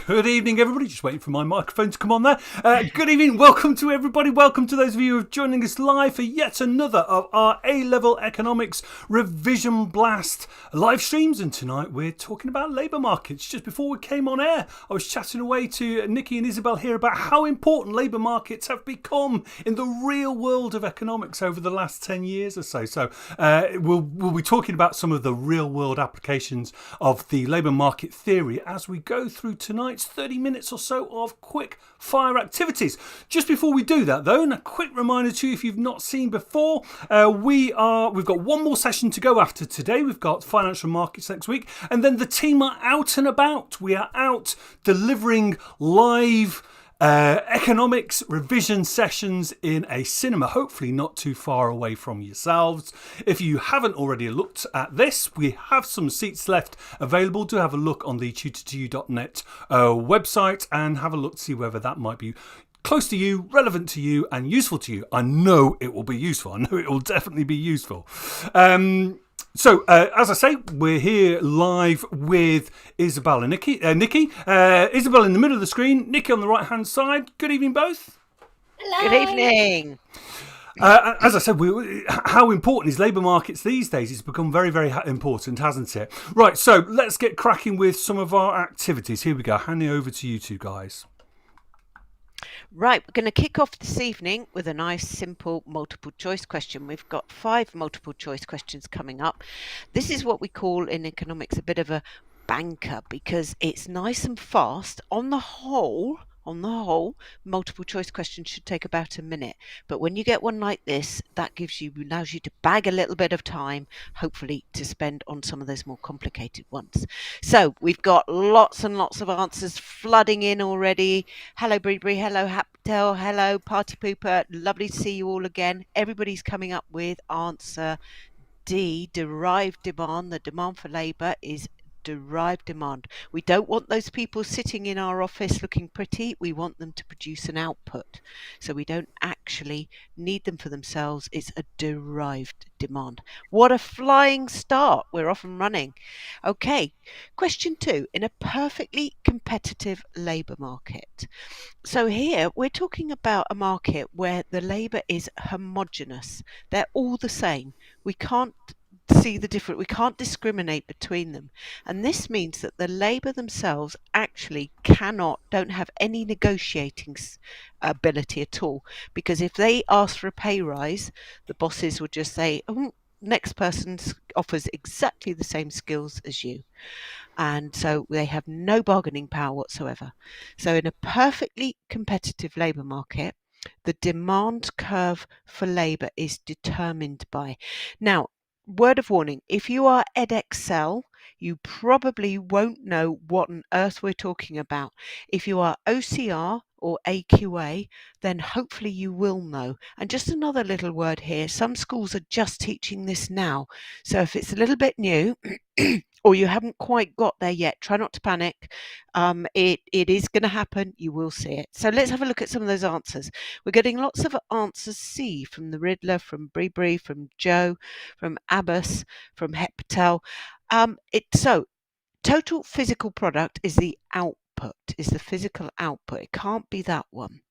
Good evening, everybody. Just waiting for my microphone to come on there. Good evening. Welcome to everybody. Welcome to those of you who are joining us live for yet another of our A-Level Economics Revision Blast live streams. And tonight we're talking about labour markets. Just before we came on air, I was chatting away to Nikki and Isobel here about how important labour markets have become in the real world of economics over the last 10 years or so. So we'll be talking about some of the real world applications of the labour market theory as we go through tonight's 30 minutes or so of quick fire activities. Just before we do that though, and a quick reminder to you, if you've not seen before, we've got one more session to go after today. We've got financial markets next week, and then the team are out and about. We are out delivering live economics revision sessions in a cinema, hopefully not too far away from yourselves. If you haven't already looked at this, we have some seats left available. Do have a look on the tutor2u.net website and have a look to see whether that might be close to you, relevant to you, and useful to you. I know it will be useful. I know it will definitely be useful. So, as I say, we're here live with Isobel and Nikki. Isobel in the middle of the screen, Nikki on the right-hand side. Good evening, both. Hello. Good evening. As I said, how important is labour markets these days? It's become very, very important, hasn't it? Right, so let's get cracking with some of our activities. Here we go. Handing over to you two guys. Right, we're going to kick off this evening with a nice simple multiple choice question. We've got 5 multiple choice questions coming up. This is what we call in economics a bit of a banker because it's nice and fast. On the whole, multiple choice questions should take about a minute. But when you get one like this, that allows you to bag a little bit of time, hopefully to spend on some of those more complicated ones. So we've got lots and lots of answers flooding in already. Hello, Breebury. Hello, Haptel. Hello, Party Pooper. Lovely to see you all again. Everybody's coming up with answer D, derived demand. The demand for labour is derived demand. We don't want those people sitting in our office looking pretty. We want them to produce an output. So we don't actually need them for themselves. It's a derived demand. What a flying start. We're off and running. Okay, question 2. In a perfectly competitive labour market. So here we're talking about a market where the labour is homogeneous. They're all the same. We can't we can't discriminate between them, and this means that the labour themselves actually don't have any negotiating ability at all, because if they ask for a pay rise, the bosses would just say, oh, next person offers exactly the same skills as you, and so they have no bargaining power whatsoever. So in a perfectly competitive labour market, the demand curve for labour is determined by. Now, word of warning, if you are Edexcel, you probably won't know what on earth we're talking about. If you are OCR or AQA, then hopefully you will know. And just another little word here, some schools are just teaching this now. So if it's a little bit new or you haven't quite got there yet, try not to panic. It is going to happen. You will see it. So let's have a look at some of those answers. We're getting lots of answers C from the Riddler, from Breebury, from Joe, from Abbas, from Heptel. So total physical product is the output, is the physical output. It can't be that one.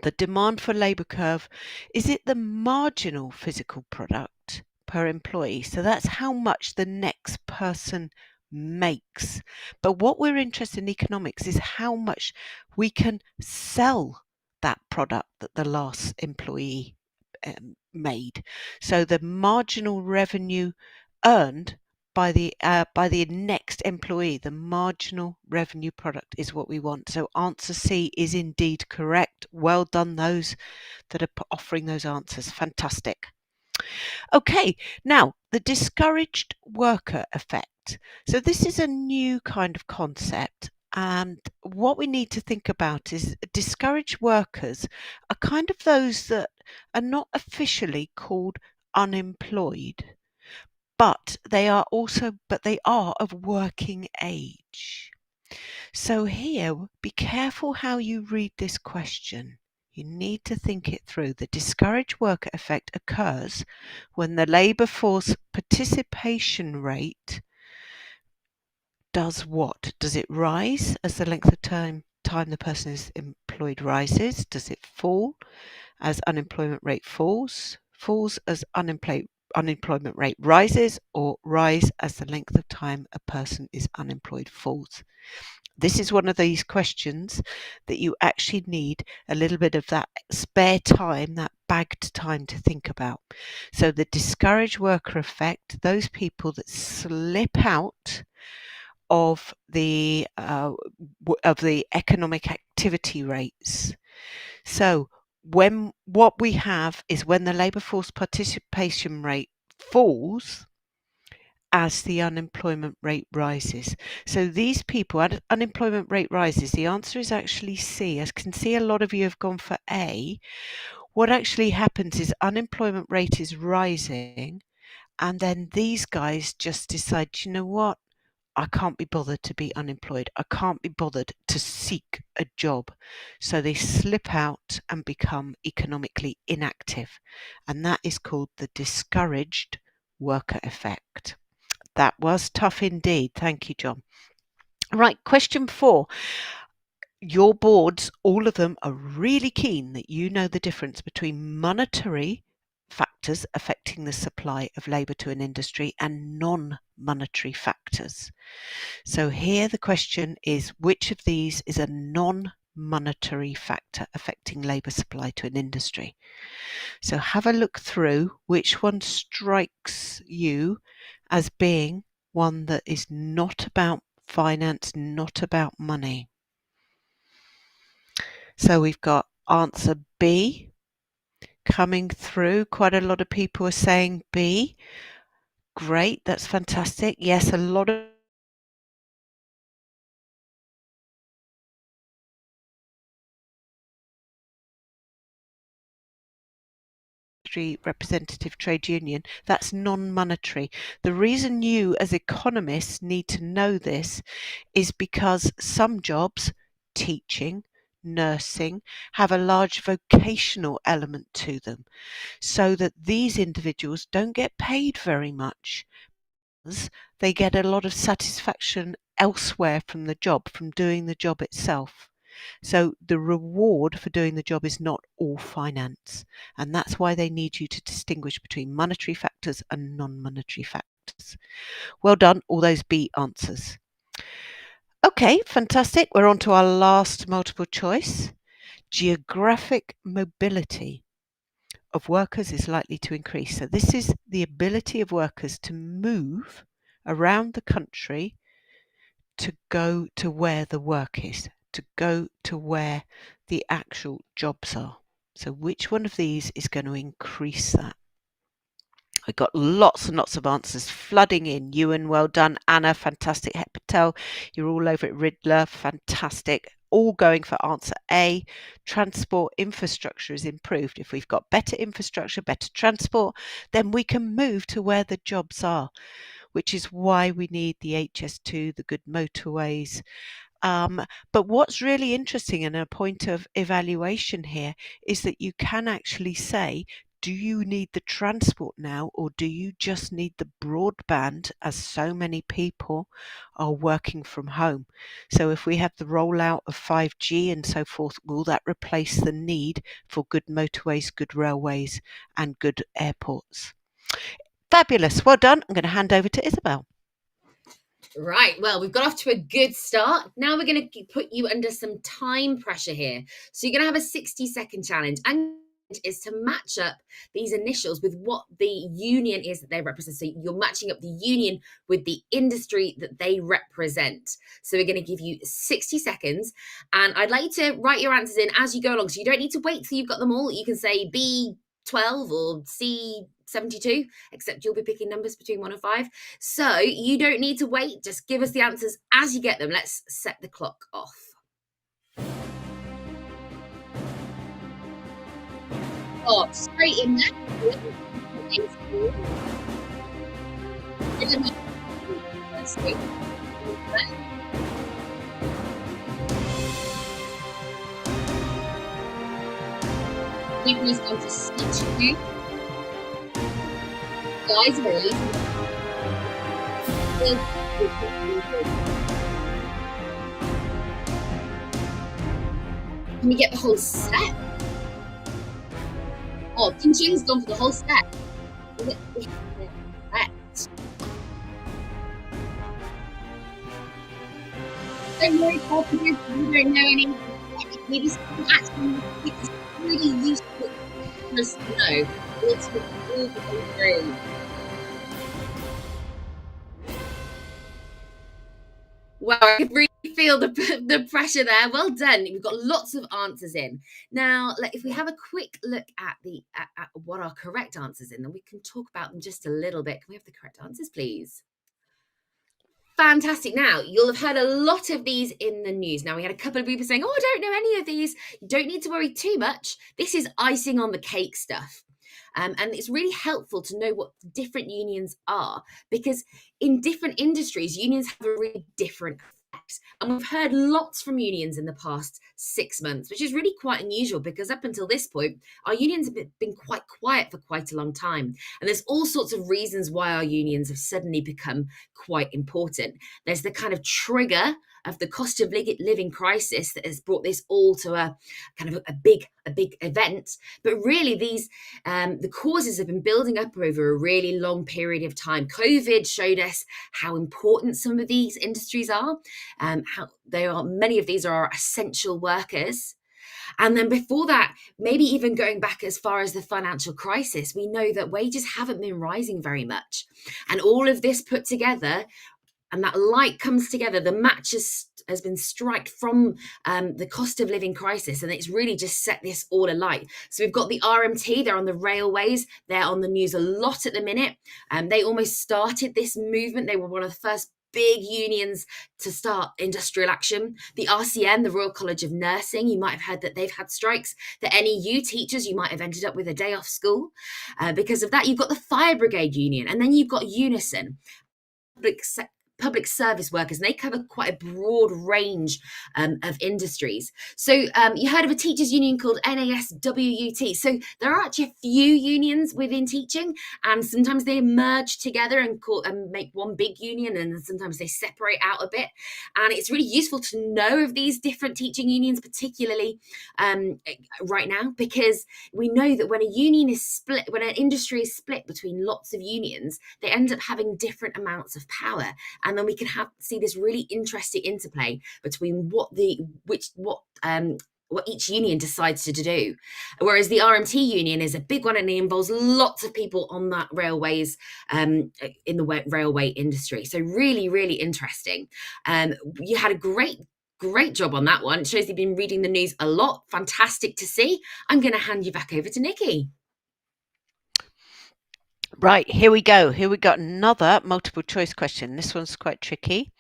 The demand for labour curve, is it the marginal physical product per employee? So that's how much the next person makes. But what we're interested in economics is how much we can sell that product that the last employee made. So the marginal revenue earned by the next employee, the marginal revenue product is what we want. So answer C is indeed correct. Well done, those that are offering those answers. Fantastic. Okay, now the discouraged worker effect. So this is a new kind of concept, and what we need to think about is discouraged workers are kind of those that are not officially called unemployed, but they are of working age. So here, be careful how you read this question. You need to think it through. The discouraged worker effect occurs when the labour force participation rate does what? Does it rise as the length of time the person is employed rises? Does it fall as unemployment rate falls as unemployment rate rises, or rise as the length of time a person is unemployed falls? This is one of these questions that you actually need a little bit of that spare time, that bagged time to think about. So the discouraged worker effect, those people that slip out of the economic activity rates. So what we have is when the labour force participation rate falls as the unemployment rate rises. So these people, unemployment rate rises, the answer is actually C. As I can see, a lot of you have gone for A. What actually happens is unemployment rate is rising, and then these guys just decide, you know what? I can't be bothered to be unemployed. I can't be bothered to seek a job. So they slip out and become economically inactive. And that is called the discouraged worker effect. That was tough indeed. Thank you, John. Right, question 4. Your boards, all of them, are really keen that you know the difference between monetary factors affecting the supply of labour to an industry and non-monetary factors. So here the question is, which of these is a non-monetary factor affecting labour supply to an industry? So have a look through which one strikes you as being one that is not about finance, not about money. So we've got answer B coming through. Quite a lot of people are saying B. Great, that's fantastic. Yes, a lot of representative trade union, that's non-monetary. The reason you as economists need to know this is because some jobs, teaching, nursing, have a large vocational element to them, so that these individuals don't get paid very much. They get a lot of satisfaction elsewhere from the job, from doing the job itself. So the reward for doing the job is not all finance. And that's why they need you to distinguish between monetary factors and non-monetary factors. Well done, all those B answers. Okay, fantastic. We're on to our last multiple choice. Geographic mobility of workers is likely to increase. So this is the ability of workers to move around the country to go to where the work is, to go to where the actual jobs are. So which one of these is going to increase that? I got lots and lots of answers flooding in. Ewan, well done. Anna, fantastic. Patel, you're all over it. Riddler, fantastic. All going for answer A. Transport infrastructure is improved. If we've got better infrastructure, better transport, then we can move to where the jobs are, which is why we need the HS2, the good motorways. But what's really interesting and a point of evaluation here is that you can actually say, do you need the transport now, or do you just need the broadband, as so many people are working from home? So if we have the rollout of 5G and so forth, will that replace the need for good motorways, good railways, and good airports? Fabulous. Well done. I'm going to hand over to Isobel. Right, well, we've got off to a good start. Now we're going to put you under some time pressure here. So you're going to have a 60-second challenge, and is to match up these initials with what the union is that they represent. So you're matching up the union with the industry that they represent. So we're going to give you 60 seconds, and I'd like you to write your answers in as you go along. So you don't need to wait till you've got them all. You can say B12 or C72, except you'll be picking numbers between 1 and 5. So you don't need to wait. Just give us the answers as you get them. Let's set the clock off. Oh, straight in there. We've gone to C2. Guys, really. Can we get the whole set? Oh, Ping Ching's gone for the whole set. Correct. Don't worry, Paul, you don't know any. Maybe some actually it's really useful for us to know. It's all the way through. Wow, I could really feel the pressure there. Well done. We've got lots of answers in. Now, if we have a quick look at at what our correct answers in, then we can talk about them just a little bit. Can we have the correct answers, please? Fantastic. Now, you'll have heard a lot of these in the news. Now, we had a couple of people saying, oh, I don't know any of these. You don't need to worry too much. This is icing on the cake stuff. And it's really helpful to know what different unions are, because in different industries, unions have a really different effect. And we've heard lots from unions in the past 6 months, which is really quite unusual, because up until this point, our unions have been quite quiet for quite a long time. And there's all sorts of reasons why our unions have suddenly become quite important. There's the kind of trigger of the cost of living crisis that has brought this all to a kind of a big event. But really, these the causes have been building up over a really long period of time. COVID showed us how important some of these industries are, how many of these are essential workers. And then before that, maybe even going back as far as the financial crisis, we know that wages haven't been rising very much. And all of this put together, and that light comes together, the match has been struck from the cost of living crisis, and it's really just set this all alight. So we've got the RMT, they're on the railways, they're on the news a lot at the minute. They almost started this movement. They were one of the first big unions to start industrial action. The RCN, the Royal College of Nursing, you might have heard that they've had strikes. The NEU teachers, you might have ended up with a day off school. Because of that, you've got the Fire Brigade Union, and then you've got Unison, public service workers, and they cover quite a broad range of industries. So you heard of a teachers union called NASWUT. So there are actually a few unions within teaching, and sometimes they merge together and make one big union, and sometimes they separate out a bit. And it's really useful to know of these different teaching unions, particularly right now, because we know that when a union is split, when an industry is split between lots of unions, they end up having different amounts of power. And then we can see this really interesting interplay between what each union decides to do. Whereas the RMT union is a big one, and it involves lots of people on that railways, in the railway industry. So really, really interesting. You had a great job on that one. It shows you've been reading the news a lot. Fantastic to see. I'm going to hand you back over to Nikki. Right, here we go. Here we got another multiple choice question. This one's quite tricky.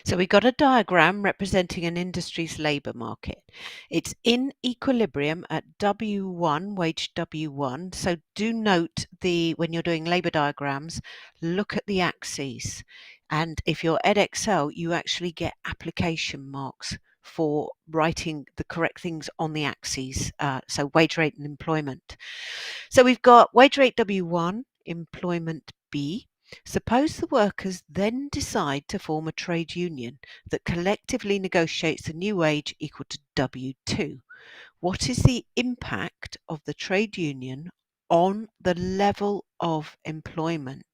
So we got a diagram representing an industry's labour market. It's in equilibrium at W1, wage W1. So do note when you're doing labour diagrams, look at the axes. And if you're Edexcel, you actually get application marks for writing the correct things on the axes. So wage rate and employment. So we've got wage rate W1, employment B. Suppose the workers then decide to form a trade union that collectively negotiates the new wage equal to W2. What is the impact of the trade union on the level of employment?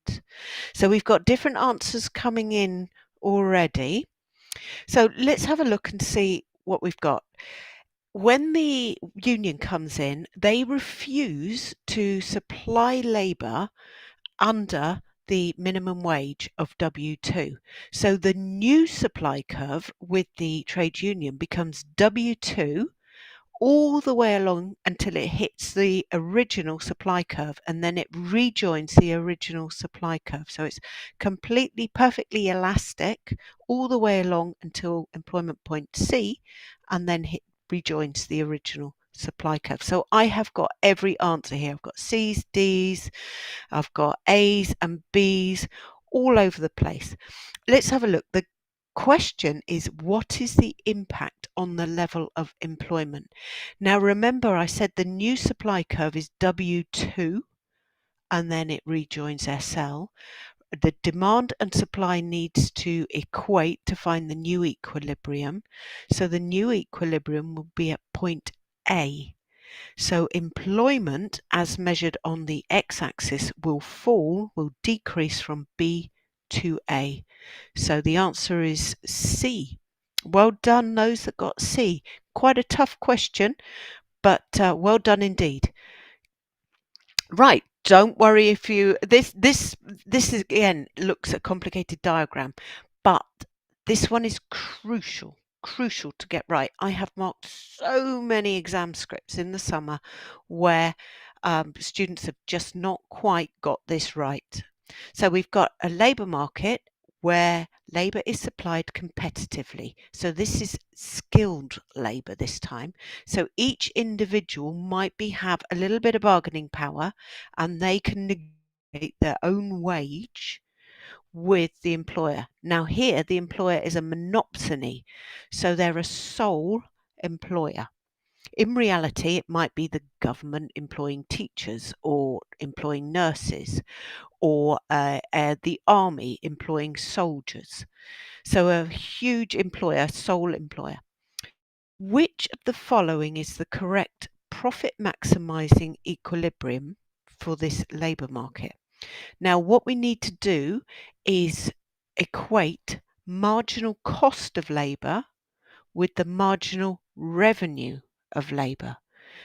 So we've got different answers coming in already. So let's have a look and see what we've got. When the union comes in, they refuse to supply labour under the minimum wage of W2. So the new supply curve with the trade union becomes W2 all the way along until it hits the original supply curve, and then it rejoins the original supply curve. So it's completely, perfectly elastic all the way along until employment point C, and then rejoins the original supply curve. So I have got every answer here. I've got C's, D's, I've got A's and B's all over the place. Let's have a look. The question is, what is the impact on the level of employment? Now remember, I said the new supply curve is W2 and then it rejoins SL. the demand and supply needs to equate to find the new equilibrium. So the new equilibrium will be at point A. So employment, as measured on the x-axis, will decrease from B to A. So the answer is C. Well done, those that got C. Quite a tough question, but well done indeed. Right, don't worry if you this is again looks at a complicated diagram, but this one is crucial to get right. I have marked so many exam scripts in the summer where students have just not quite got this right. So we've got a labour market where labour is supplied competitively. So this is skilled labour this time. So each individual might have a little bit of bargaining power, and they can negotiate their own wage with the employer. Now here the employer is a monopsony, so they're a sole employer. In reality, it might be the government employing teachers or employing nurses, or the army employing soldiers. So a huge employer, sole employer. Which of the following is the correct profit maximizing equilibrium for this labour market? Now, what we need to do is equate marginal cost of labour with the marginal revenue of labour.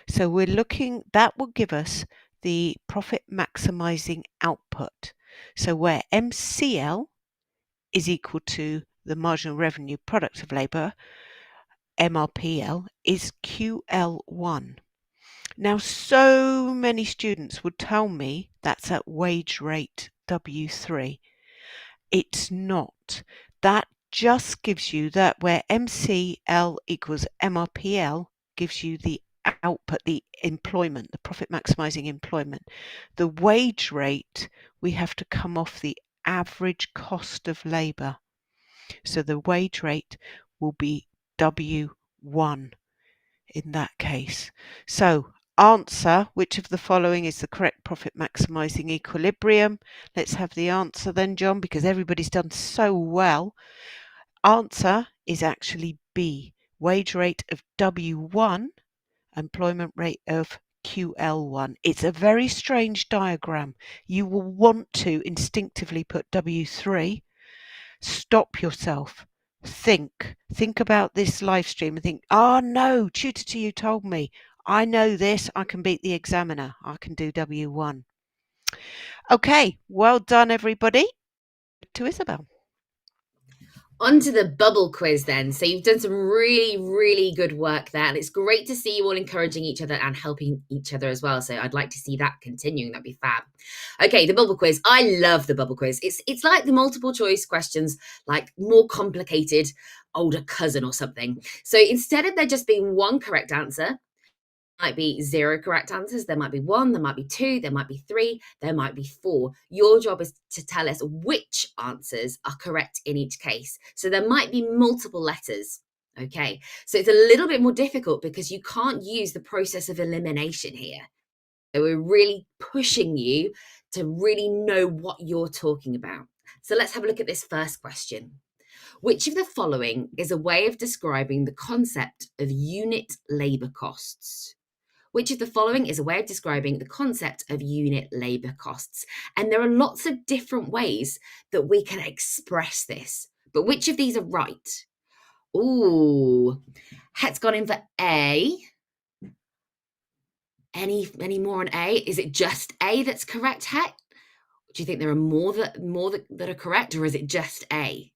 So we're looking, that will give us the profit maximizing output. So where MCL is equal to the marginal revenue product of labour, MRPL is QL1. Now, so many students would tell me that's at wage rate W3. It's not. That just gives you that where MCL equals MRPL gives you the output, the employment, the profit maximizing employment. The wage rate, we have to come off the average cost of labour. So the wage rate will be W1 in that case. So answer, which of the following is the correct profit maximizing equilibrium? Let's have the answer then, John, because everybody's done so well. Answer is actually B, wage rate of W1, employment rate of QL1. It's a very strange diagram. You will want to instinctively put W3. Stop yourself. Think about this live stream and think, oh no, tutor to you told me. I know this. I can beat the examiner. I can do W1. Okay, well done, everybody. To Isobel. On to the bubble quiz then. So you've done some really, really good work there. And it's great to see you all encouraging each other and helping each other as well. So I'd like to see that continuing. That'd be fab. Okay, the bubble quiz. I love the bubble quiz. It's like the multiple choice questions, like more complicated older cousin or something. So instead of there just being one correct answer, might be 0 correct answers. There might be 1, there might be 2, there might be 3, there might be 4. Your job is to tell us which answers are correct in each case. So there might be multiple letters. Okay, so it's a little bit more difficult because you can't use the process of elimination here. So we're really pushing you to really know what you're talking about. So let's have a look at this first question. Which of the following is a way of describing the concept of unit labour costs? Which of the following is a way of describing the concept of unit labour costs? And there are lots of different ways that we can express this. But which of these are right? Ooh, Het's gone in for A. Any more on A? Is it just A that's correct, Het? Do you think there are more that are correct, or is it just A?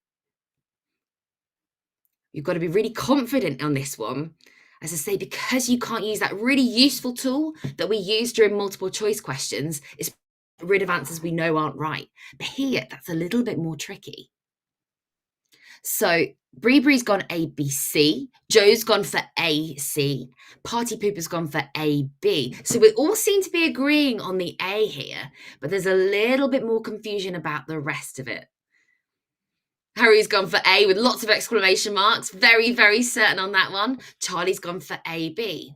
You've got to be really confident on this one. As I say, because you can't use that really useful tool that we use during multiple choice questions, it's rid of answers we know aren't right. But here, that's a little bit more tricky. So Bree's gone ABC, Joe's gone for AC, Party Pooper's gone for AB. So we all seem to be agreeing on the A here, but there's a little bit more confusion about the rest of it. Harry's gone for A with lots of exclamation marks. Very, very certain on that one. Charlie's gone for AB.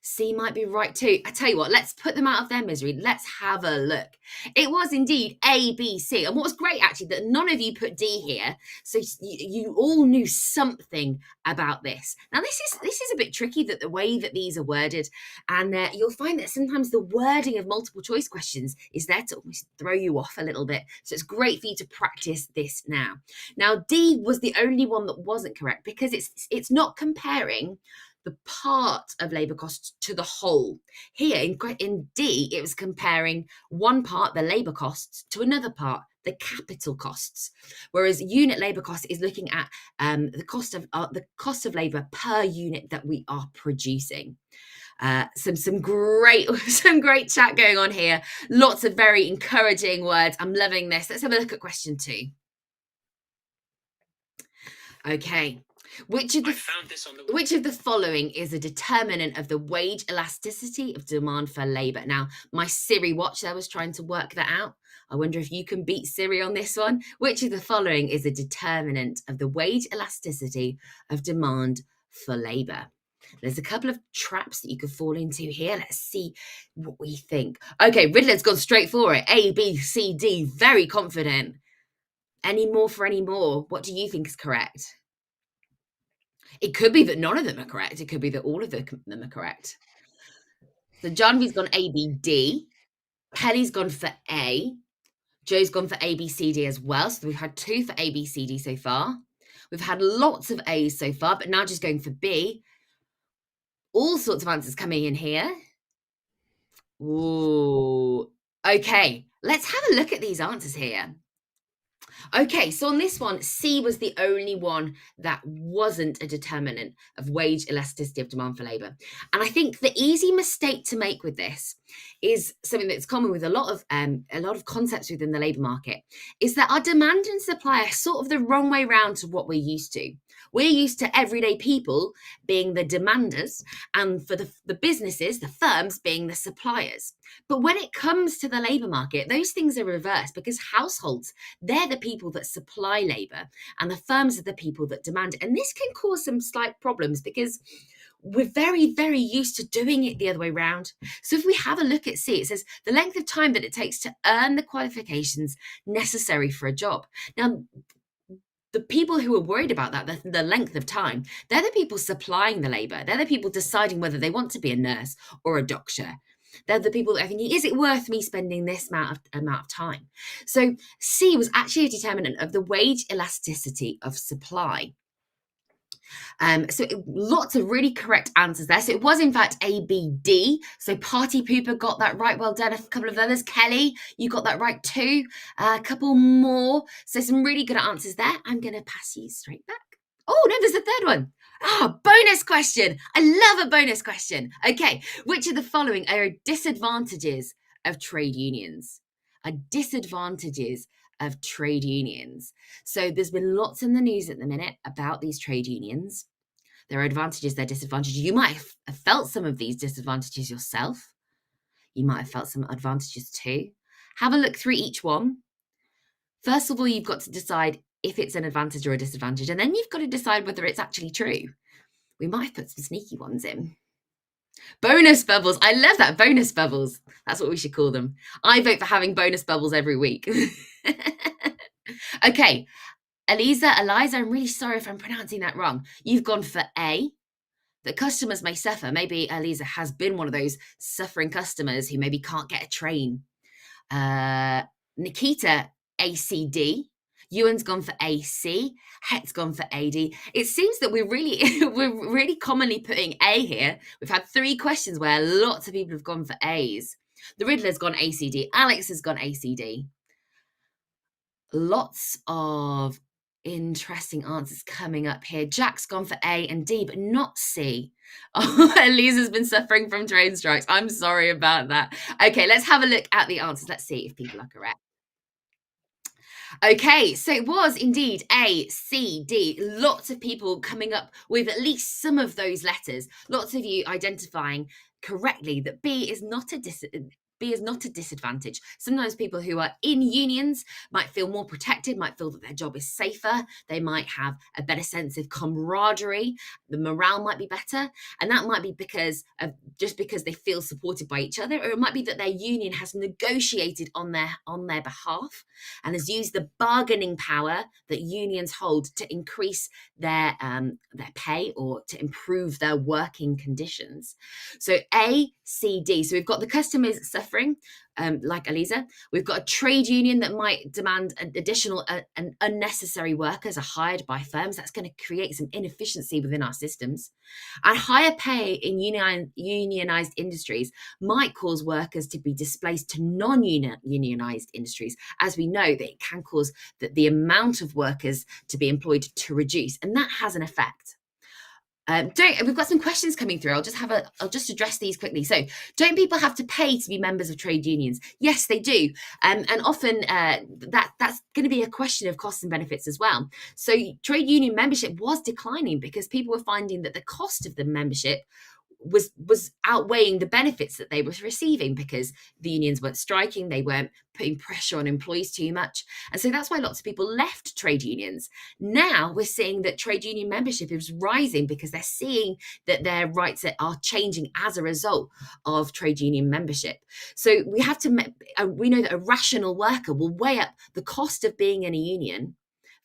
C might be right too. I tell you what, let's put them out of their misery. Let's have a look. It was indeed A, B, C. And what was great, actually, that none of you put D here. So you all knew something about this. Now, this is a bit tricky, that the way that these are worded. And you'll find that sometimes the wording of multiple choice questions is there to almost throw you off a little bit. So it's great for you to practice this now. Now, D was the only one that wasn't correct, because it's not comparing the part of labour costs to the whole. Here in D, it was comparing one part, the labour costs, to another part, the capital costs. Whereas unit labour cost is looking at the cost of labour per unit that we are producing. Some great chat going on here. Lots of very encouraging words. I'm loving this. Let's have a look at question 2. Okay. Which of the following is a determinant of the wage elasticity of demand for labour? Now, my Siri watch there was trying to work that out. I wonder if you can beat Siri on this one. Which of the following is a determinant of the wage elasticity of demand for labour? There's a couple of traps that you could fall into here. Let's see what we think. Okay, Riddler's gone straight for it. A, B, C, D. Very confident. Any more for any more? What do you think is correct? It could be that none of them are correct. It could be that all of them are correct. So John V's gone A, B, D. Pelly's gone for A. Joe's gone for A, B, C, D as well. So we've had 2 for A, B, C, D so far. We've had lots of A's so far, but now just going for B. All sorts of answers coming in here. Ooh. Okay, let's have a look at these answers here. Okay, so on this one, C was the only one that wasn't a determinant of wage elasticity of demand for labour. And I think the easy mistake to make with this is something that's common with a lot of concepts within the labour market, is that our demand and supply are sort of the wrong way round to what we're used to. We're used to everyday people being the demanders, and for the businesses, the firms, being the suppliers. But when it comes to the labour market, those things are reversed, because households, they're the people that supply labour, and the firms are the people that demand it. And this can cause some slight problems, because we're very, very used to doing it the other way around. So if we have a look at C, it says the length of time that it takes to earn the qualifications necessary for a job. Now, the people who are worried about that, the length of time, they're the people supplying the labour. They're the people deciding whether they want to be a nurse or a doctor. They're the people that are thinking, is it worth me spending this amount of time? So C was actually a determinant of the wage elasticity of supply. Lots of really correct answers there. So it was in fact A, B, D. So Party Pooper got that right. Well done. A couple of others. Kelly, you got that right too. A couple more. So some really good answers there. I'm going to pass you straight back. Oh, no, there's a third one. Bonus question. I love a bonus question. Okay, which of the following are disadvantages of trade unions? Disadvantages of trade unions. So there's been lots in the news at the minute about these trade unions. There are advantages, there are disadvantages. You might have felt some of these disadvantages yourself. You might have felt some advantages too. Have a look through each one. First of all, you've got to decide if it's an advantage or a disadvantage, and then you've got to decide whether it's actually true. We might have put some sneaky ones in. Bonus bubbles. I love that. Bonus bubbles. That's what we should call them. I vote for having bonus bubbles every week. Okay. Eliza, I'm really sorry if I'm pronouncing that wrong. You've gone for A, that customers may suffer. Maybe Eliza has been one of those suffering customers who maybe can't get a train. Nikita, ACD. Ewan's gone for AC. Het's gone for AD. It seems that we're really commonly putting A here. We've had 3 questions where lots of people have gone for A's. The Riddler's gone ACD. Alex has gone ACD. Lots of interesting answers coming up here. Jack's gone for A and D, but not C. Oh, Elisa's been suffering from train strikes. I'm sorry about that. Okay, let's have a look at the answers. Let's see if people are correct. Okay, so it was indeed A, C, D. Lots of people coming up with at least some of those letters. Lots of you identifying correctly that B is not a B is not a disadvantage. Sometimes people who are in unions might feel more protected, might feel that their job is safer. They might have a better sense of camaraderie. The morale might be better. And that might be because they feel supported by each other, or it might be that their union has negotiated on their behalf and has used the bargaining power that unions hold to increase their pay or to improve their working conditions. So A, C, D. So we've got the customers suffering, like Elisa. We've got a trade union that might demand additional and unnecessary workers are hired by firms. That's going to create some inefficiency within our systems. And higher pay in unionized industries might cause workers to be displaced to non-unionized industries, as we know that it can cause the amount of workers to be employed to reduce, and that has an effect. We've got some questions coming through. I'll just address these quickly. So, don't people have to pay to be members of trade unions? Yes, they do, and often that's going to be a question of costs and benefits as well. So, trade union membership was declining because people were finding that the cost of the membership was outweighing the benefits that they were receiving, because the unions weren't striking, they weren't putting pressure on employees too much. And so that's why lots of people left trade unions. Now we're seeing that trade union membership is rising because they're seeing that their rights are changing as a result of trade union membership. So we know that a rational worker will weigh up the cost of being in a union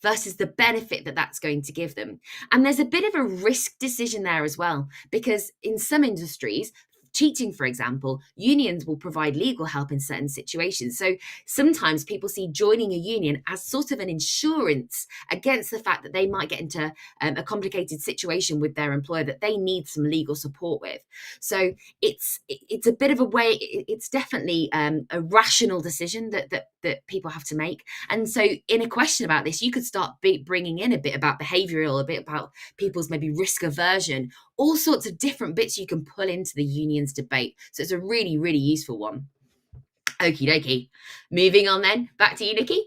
versus the benefit that that's going to give them. And there's a bit of a risk decision there as well, because in some industries, teaching, for example, unions will provide legal help in certain situations. So sometimes people see joining a union as sort of an insurance against the fact that they might get into a complicated situation with their employer that they need some legal support with. So it's a bit of a way, it's definitely a rational decision that people have to make. And so in a question about this, you could start bringing in a bit about behavioural, a bit about people's maybe risk aversion, all sorts of different bits you can pull into the union's debate. So it's a really, really useful one. Okie dokie. Moving on then, back to you, Nikki.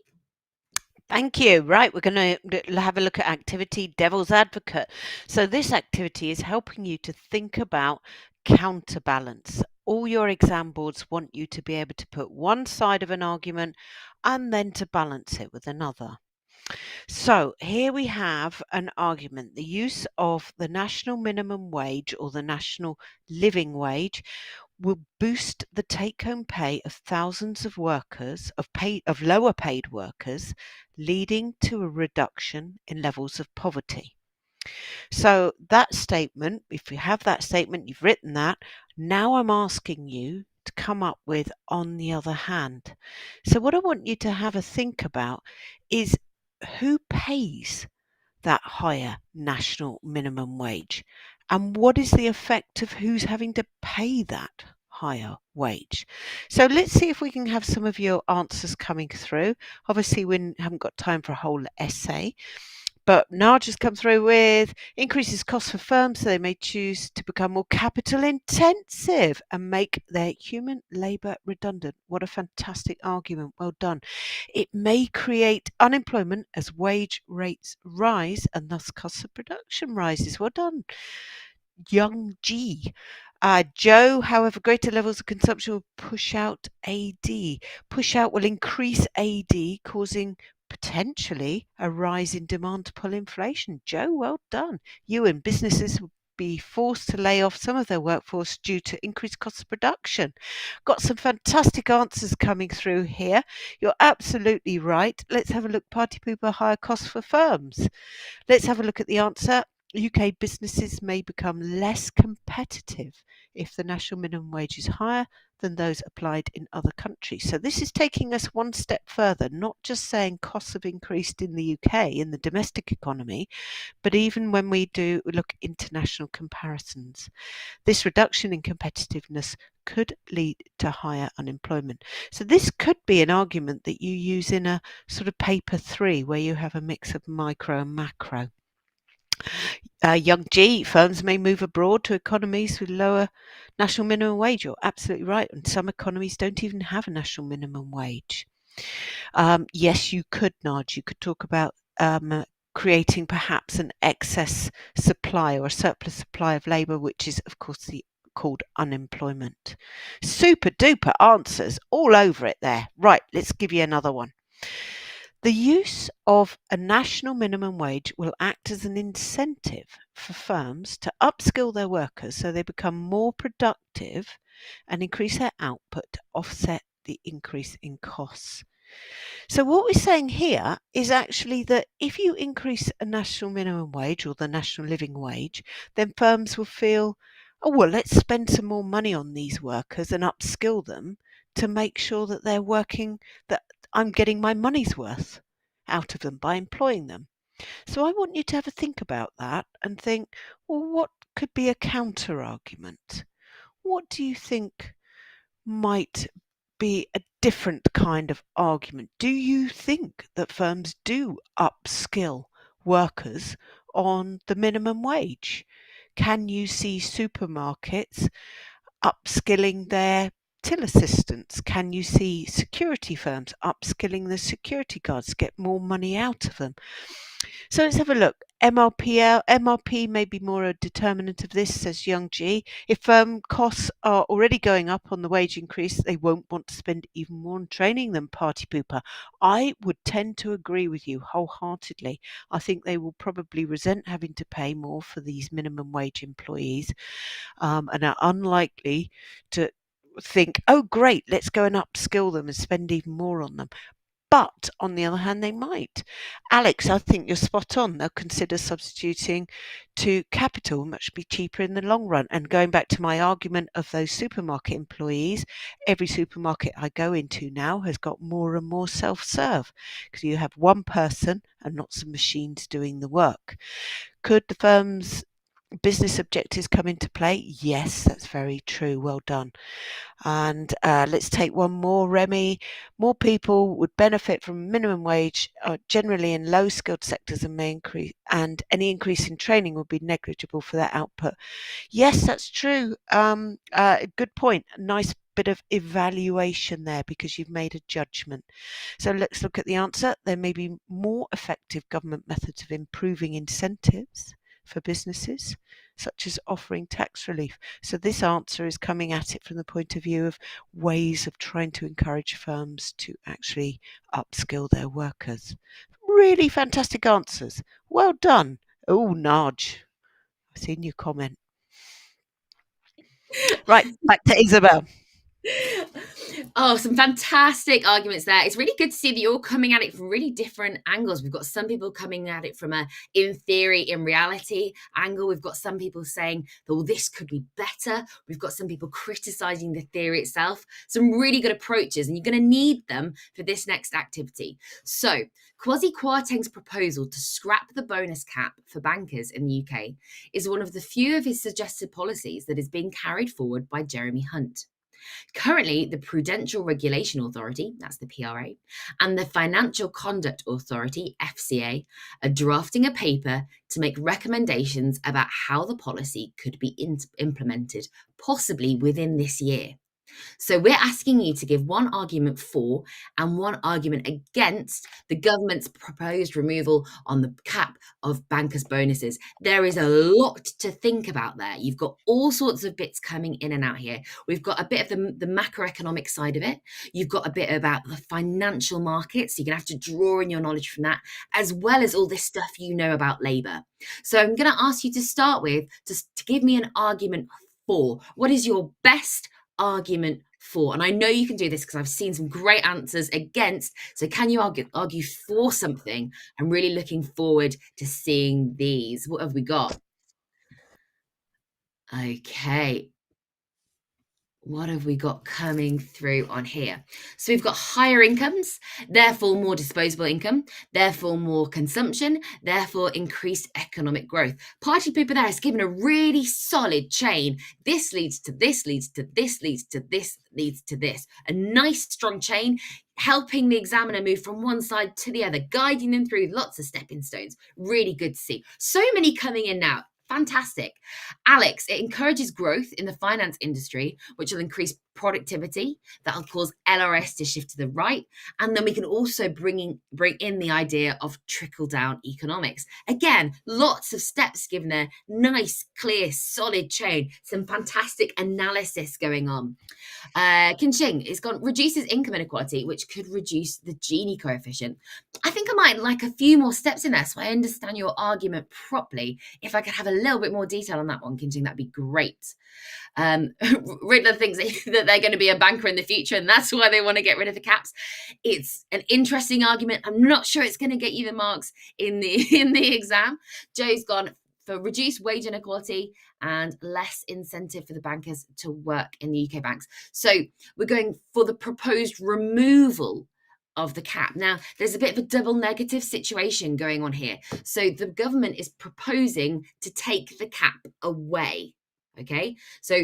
Thank you. Right, we're going to have a look at activity Devil's Advocate. So this activity is helping you to think about counterbalance. All your exam boards want you to be able to put one side of an argument and then to balance it with another. So here we have an argument. The use of the national minimum wage or the national living wage will boost the take-home pay of thousands of workers, of lower paid workers, leading to a reduction in levels of poverty. So that statement, if you have that statement, you've written that. Now I'm asking you to come up with on the other hand. So what I want you to have a think about is who pays that higher national minimum wage, and what is the effect of who's having to pay that higher wage. So let's see if we can have some of your answers coming through. Obviously we haven't got time for a whole essay, but Naj has come through with increases costs for firms, so they may choose to become more capital intensive and make their human labour redundant. What a fantastic argument. Well done. It may create unemployment as wage rates rise and thus costs of production rises. Well done. Young G. Joe, however, greater levels of consumption will push out AD. Push out will increase AD, causing potentially a rise in demand to pull inflation. Joe, well done. You and businesses will be forced to lay off some of their workforce due to increased costs of production. Got some fantastic answers coming through here. You're absolutely right. Let's have a look. Party people, higher costs for firms. Let's have a look at the answer. UK businesses may become less competitive if the national minimum wage is higher than those applied in other countries. So this is taking us one step further, not just saying costs have increased in the UK, in the domestic economy, but even when we look international comparisons. This reduction in competitiveness could lead to higher unemployment. So this could be an argument that you use in a sort of paper 3 where you have a mix of micro and macro. Young G, firms may move abroad to economies with lower national minimum wage. You're absolutely right. And some economies don't even have a national minimum wage. Yes, you could, Nudge. You could talk about creating perhaps an excess supply or a surplus supply of labour, which is, of course, the called unemployment. Super duper answers all over it there. Right, let's give you another one. The use of a national minimum wage will act as an incentive for firms to upskill their workers so they become more productive and increase their output to offset the increase in costs. So what we're saying here is actually that if you increase a national minimum wage or the national living wage, then firms will feel, oh, well, let's spend some more money on these workers and upskill them to make sure that they're working, that I'm getting my money's worth out of them by employing them. So I want you to have a think about that and think, well, what could be a counter argument? What do you think might be a different kind of argument? Do you think that firms do upskill workers on the minimum wage? Can you see supermarkets upskilling their till assistants? Can you see security firms upskilling the security guards to get more money out of them? So let's have a look. MRP may be more a determinant of this, says Young G. If costs are already going up on the wage increase, they won't want to spend even more on training them, party pooper. I would tend to agree with you wholeheartedly. I think they will probably resent having to pay more for these minimum wage employees, and are unlikely to think, oh great, let's go and upskill them and spend even more on them. But on the other hand, they might. Alex, I think you're spot on. They'll consider substituting to capital, much be cheaper in the long run. And going back to my argument of those supermarket employees, every supermarket I go into now has got more and more self-serve because you have one person and lots of machines doing the work. Could the firm's business objectives come into play? Yes, that's very true. Well done. And let's take one more, Remy. More people would benefit from minimum wage, generally in low-skilled sectors, and may increase. And any increase in training would be negligible for their output. Yes, that's true. Good point. A nice bit of evaluation there because you've made a judgment. So let's look at the answer. There may be more effective government methods of improving incentives for businesses, such as offering tax relief. So this answer is coming at it from the point of view of ways of trying to encourage firms to actually upskill their workers. Really fantastic answers. Well done. Oh, Nudge, I've seen your comment. Right, back to Isobel. Oh, some fantastic arguments there. It's really good to see that you're all coming at it from really different angles. We've got some people coming at it from a in theory, in reality angle. We've got some people saying that, well, this could be better. We've got some people criticizing the theory itself. Some really good approaches, and you're going to need them for this next activity. So Kwasi Kwarteng's proposal to scrap the bonus cap for bankers in the UK is one of the few of his suggested policies that is being carried forward by Jeremy Hunt. Currently, the Prudential Regulation Authority, that's the PRA, and the Financial Conduct Authority, FCA, are drafting a paper to make recommendations about how the policy could be implemented, possibly within this year. So we're asking you to give one argument for and one argument against the government's proposed removal on the cap of bankers' bonuses. There is a lot to think about there. You've got all sorts of bits coming in and out here. We've got a bit of the macroeconomic side of it. You've got a bit about the financial markets. You're going to have to draw in your knowledge from that, as well as all this stuff you know about Labour. So I'm going to ask you to start with just to give me an argument for. What is your best argument for? And I know you can do this because I've seen some great answers against. So can you argue for something? I'm really looking forward to seeing these. What have we got? Okay. What have we got coming through on here? So we've got higher incomes, therefore more disposable income, therefore more consumption, therefore increased economic growth. Party Pooper there has given a really solid chain. This leads to this, leads to this, leads to this, leads to this. A nice strong chain, helping the examiner move from one side to the other, guiding them through lots of stepping stones. Really good to see. So many coming in now. Fantastic. Alex, it encourages growth in the finance industry, which will increase productivity. That'll cause LRS to shift to the right. And then we can also bring in the idea of trickle-down economics. Again, lots of steps given there. Nice, clear, solid chain. Some fantastic analysis going on. Kinching is gone, reduces income inequality, which could reduce the Gini coefficient. I think I might like a few more steps in there so I understand your argument properly. If I could have a little bit more detail on that one, Kinching, that'd be great. Riddler thinks that they're going to be a banker in the future, and that's why they want to get rid of the caps. It's an interesting argument. I'm not sure it's going to get you the marks in the exam. Joe's gone for reduced wage inequality and less incentive for the bankers to work in the UK banks. So we're going for the proposed removal of the cap. Now, there's a bit of a double negative situation going on here. So the government is proposing to take the cap away. Okay, so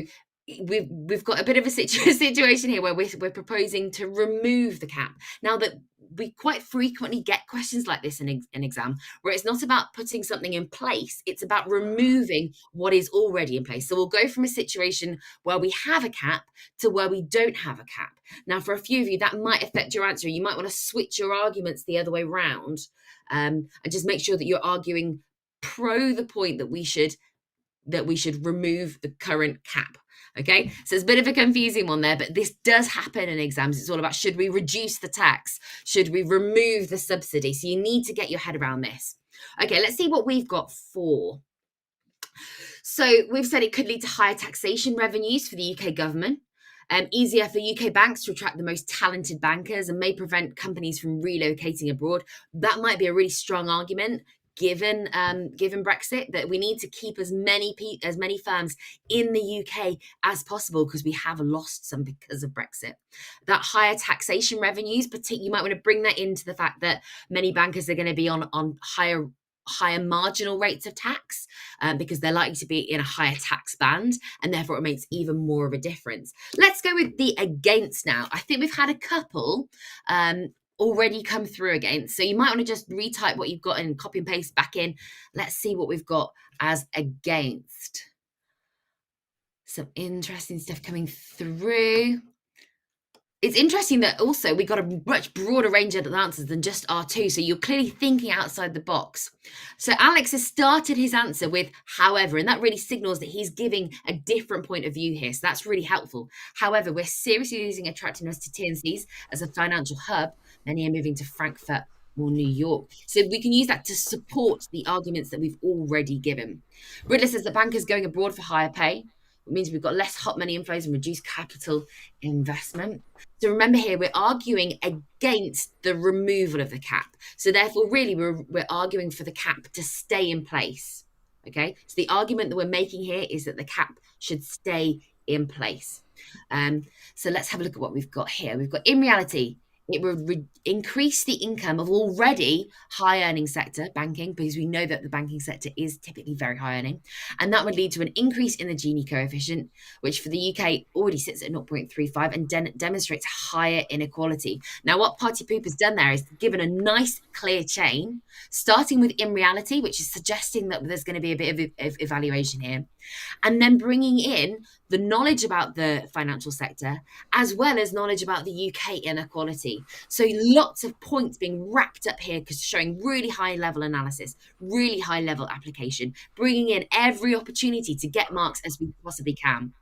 we've got a bit of a situation here where we're proposing to remove the cap. Now, that we quite frequently get questions like this in an exam, where it's not about putting something in place, it's about removing what is already in place. So we'll go from a situation where we have a cap to where we don't have a cap. Now, for a few of you, that might affect your answer. You might want to switch your arguments the other way around, and just make sure that you're arguing pro the point that we should remove the current cap. Okay, so it's a bit of a confusing one there, but this does happen in exams. It's all about, should we reduce the tax? Should we remove the subsidy? So you need to get your head around this. Okay, let's see what we've got for. So we've said it could lead to higher taxation revenues for the UK government, easier for UK banks to attract the most talented bankers, and may prevent companies from relocating abroad. That might be a really strong argument. Given Brexit, that we need to keep as many firms in the UK as possible, because we have lost some because of Brexit. That higher taxation revenues, you might want to bring that into the fact that many bankers are going to be on higher marginal rates of tax, because they're likely to be in a higher tax band, and therefore it makes even more of a difference. Let's go with the against now. I think we've had a couple already come through against. So you might want to just retype what you've got and copy and paste back in. Let's see what we've got as against. Some interesting stuff coming through. It's interesting that also we got a much broader range of answers than just R2. So you're clearly thinking outside the box. So Alex has started his answer with however, and that really signals that he's giving a different point of view here. So that's really helpful. However, we're seriously losing attractiveness to TNCs as a financial hub. Many are moving to Frankfurt or New York. So we can use that to support the arguments that we've already given. Riddler says that bankers going abroad for higher pay. It means we've got less hot money inflows and reduced capital investment. So remember here, we're arguing against the removal of the cap. So therefore, really, we're arguing for the cap to stay in place. Okay, so the argument that we're making here is that the cap should stay in place. So let's have a look at what we've got here. We've got, in reality, it would increase the income of already high earning sector, banking, because we know that the banking sector is typically very high earning. And that would lead to an increase in the Gini coefficient, which for the UK already sits at 0.35 and demonstrates higher inequality. Now, what Party Poop has done there is given a nice clear chain, starting with in reality, which is suggesting that there's going to be a bit of evaluation here, and then bringing in the knowledge about the financial sector, as well as knowledge about the UK inequality. So lots of points being wrapped up here, because showing really high level analysis, really high level application, bringing in every opportunity to get marks as we possibly can.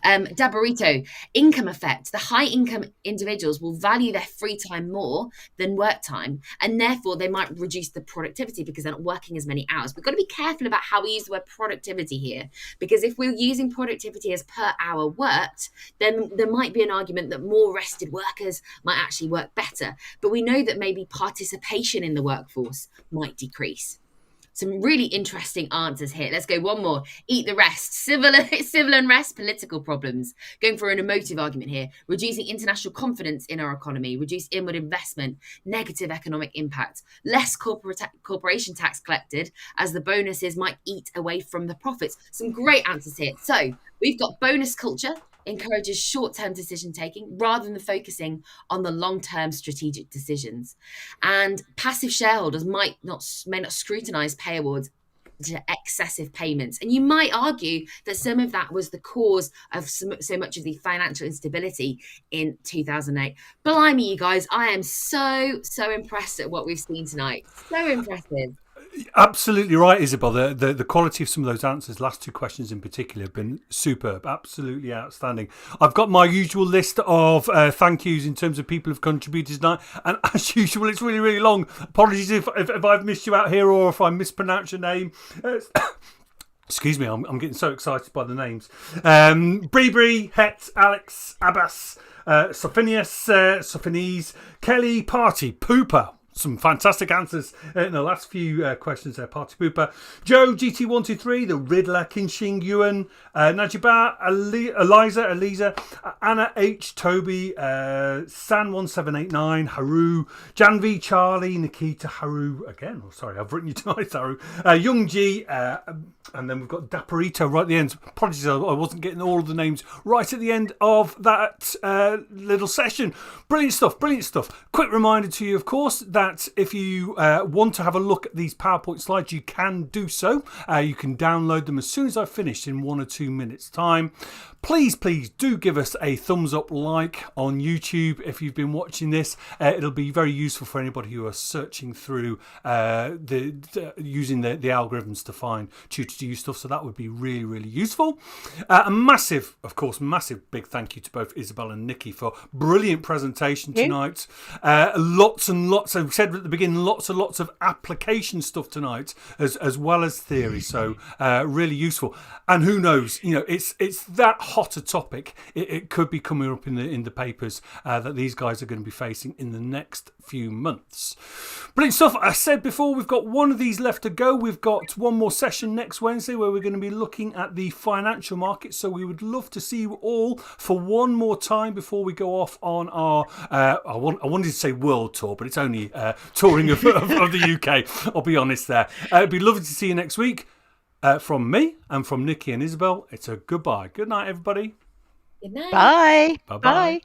Dabarito, income effect. The high income individuals will value their free time more than work time, and therefore they might reduce the productivity because they're not working as many hours. We've got to be careful about how we use the word productivity here, because if we're using productivity as per hour worked, then there might be an argument that more rested workers might actually work better. But we know that maybe participation in the workforce might decrease. Some really interesting answers here. Let's go one more. Eat the rest. Civil unrest, political problems. Going for an emotive argument here. Reducing international confidence in our economy. Reduce inward investment. Negative economic impact. Less corporation tax collected, as the bonuses might eat away from the profits. Some great answers here. So we've got bonus culture. Encourages short-term decision-taking rather than focusing on the long-term strategic decisions. And passive shareholders may not scrutinize pay awards excessive payments. And you might argue that some of that was the cause of so much of the financial instability in 2008. Blimey, you guys, I am so impressed at what we've seen tonight. So impressive. Absolutely right, Isabel. The quality of some of those answers, last two questions in particular, have been superb. Absolutely outstanding. I've got my usual list of thank yous in terms of people who've contributed tonight. And as usual, it's really, really long. Apologies if I've missed you out here or if I mispronounced your name. Excuse me, I'm getting so excited by the names. Bree, Het, Alex, Abbas, Sophinies, Kelly, Party, Pooper. Some fantastic answers in the last few questions there. Party Pooper, Joe, GT123, The Riddler, Kinshing, Ewan, Najibah, Eliza, Anna H, Toby, San1789, Haru, Janvi, Charlie, Nikita, Haru again. Oh, sorry, I've written you twice, Haru. Young G, and then we've got Dapperito right at the end. Apologies, I wasn't getting all of the names right at the end of that little session. Brilliant stuff. Quick reminder to you, of course, that if you want to have a look at these PowerPoint slides, you can do so. You can download them as soon as I've finished in 1 or 2 minutes time. Please do give us a thumbs up like on YouTube if you've been watching this. It'll be very useful for anybody who are searching through using the algorithms to find Tutor to You stuff. So that would be really, really useful. A massive big thank you to both Isabel and Nikki for brilliant presentation tonight. Lots and lots, as we said at the beginning, lots and lots of application stuff tonight as well as theory. So really useful. And who knows, it's that hot a topic. It could be coming up in the papers that these guys are going to be facing in the next few months. Brilliant stuff. I said before, we've got one of these left to go. We've got one more session next Wednesday where we're going to be looking at the financial markets. So we would love to see you all for one more time before we go off on our I wanted to say world tour, but it's only touring of the UK. I'll be honest there. It'd be lovely to see you next week. From me and from Nikki and Isabel, it's a goodbye. Good night, everybody. Good night. Bye. Bye-bye. Bye.